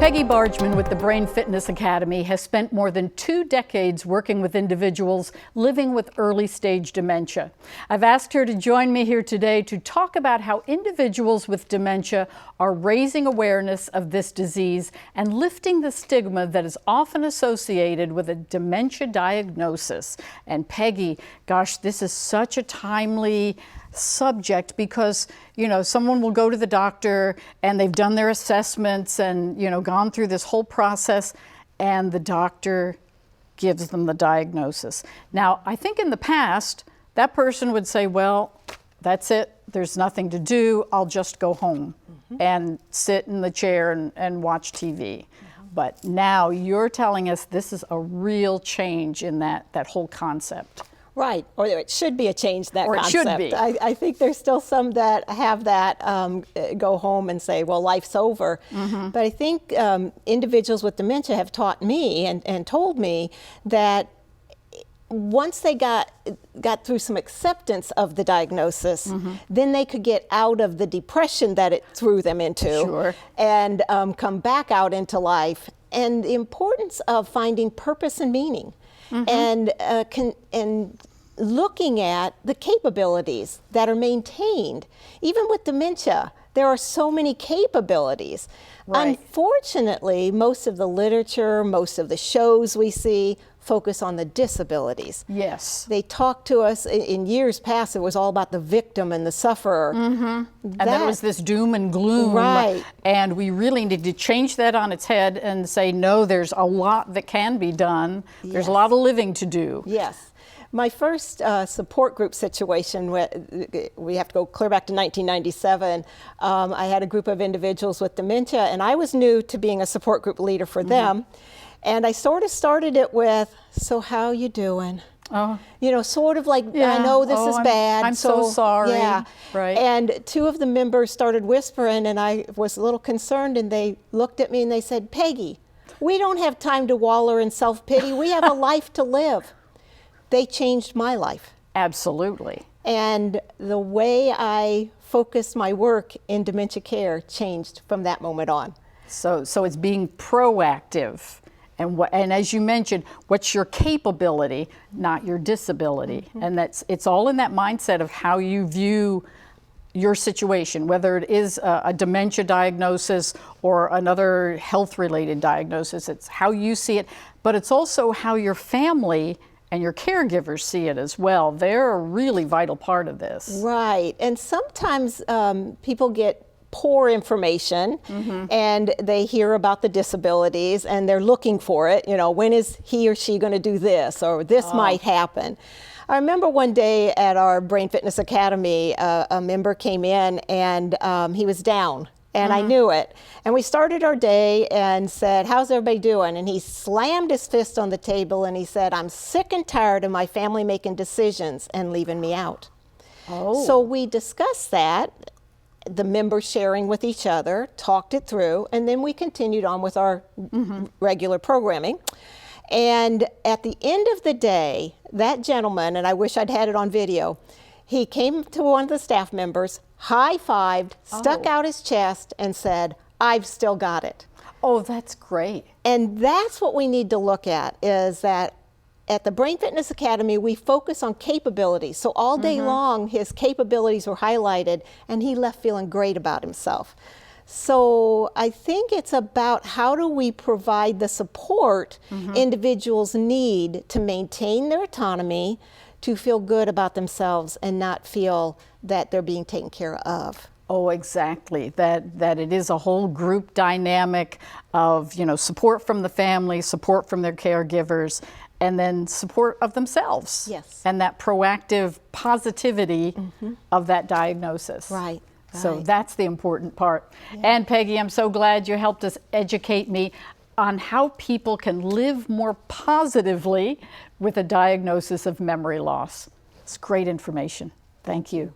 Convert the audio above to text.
Peggy Bargeman with the Brain Fitness Academy has spent more than 2 decades working with individuals living with early stage dementia. I've asked her to join me here today to talk about how individuals with dementia are raising awareness of this disease and lifting the stigma that is often associated with a dementia diagnosis. And Peggy, gosh, this is such a timely subject because, you know, someone will go to the doctor and they've done their assessments and, you know, gone through this whole process, and the doctor gives them the diagnosis. Now, I think in the past, that person would say, well, that's it, there's nothing to do, I'll just go home and sit in the chair and watch TV. But now you're telling us this is a real change in that whole concept. Right, or it should be a change, that or concept. It should be. I think there's still some that have that go home and say, well, life's over. But I think individuals with dementia have taught me and told me that once they got through some acceptance of the diagnosis, then they could get out of the depression that it threw them into and come back out into life. And the importance of finding purpose and meaning. And looking at the capabilities that are maintained. Even with dementia, there are so many capabilities. Unfortunately, most of the literature, most of the shows we see focus on the disabilities. Yes. They talk to us, in years past, it was all about the victim and the sufferer. And then it was this doom and gloom. Right. And we really need to change that on its head and say, no, there's a lot that can be done. There's a lot of living to do. Yes. My first support group situation, we have to go clear back to 1997, I had a group of individuals with dementia, and I was new to being a support group leader for them. And I sort of started it with, so how you doing? You know, sort of like, I know this is bad. I'm so sorry. Yeah. Right. And 2 of the members started whispering, and I was a little concerned, and they looked at me and they said, Peggy, we don't have time to wallow in self-pity. We have a life to live. They changed my life. Absolutely. And the way I focused my work in dementia care changed from that moment on. So it's being proactive. And as you mentioned, what's your capability, not your disability. And it's all in that mindset of how you view your situation, whether it is a dementia diagnosis or another health-related diagnosis. It's how you see it, but it's also how your family and your caregivers see it as well. They're a really vital part of this. Right, and sometimes people get poor information and they hear about the disabilities and they're looking for it. You know, when is he or she going to do this, or this might happen. I remember one day at our Brain Fitness Academy, a member came in and he was down. And I knew it. And we started our day and said, how's everybody doing? And he slammed his fist on the table and he said, I'm sick and tired of my family making decisions and leaving me out. So we discussed that, the members sharing with each other, talked it through, and then we continued on with our regular programming. And at the end of the day, that gentleman, and I wish I'd had it on video, he came to one of the staff members, high-fived, stuck out his chest, and said, I've still got it. Oh, that's great. And that's what we need to look at, is that at the Brain Fitness Academy, we focus on capabilities. So all day long, his capabilities were highlighted, and he left feeling great about himself. So I think it's about how do we provide the support individuals need to maintain their autonomy, to feel good about themselves and not feel that they're being taken care of. Oh, exactly. That it is a whole group dynamic of, you know, support from the family, support from their caregivers, and then support of themselves. Yes. And that proactive positivity of that diagnosis. Right. So that's the important part. And Peggy, I'm so glad you helped us educate me on how people can live more positively with a diagnosis of memory loss. It's great information. Thank you.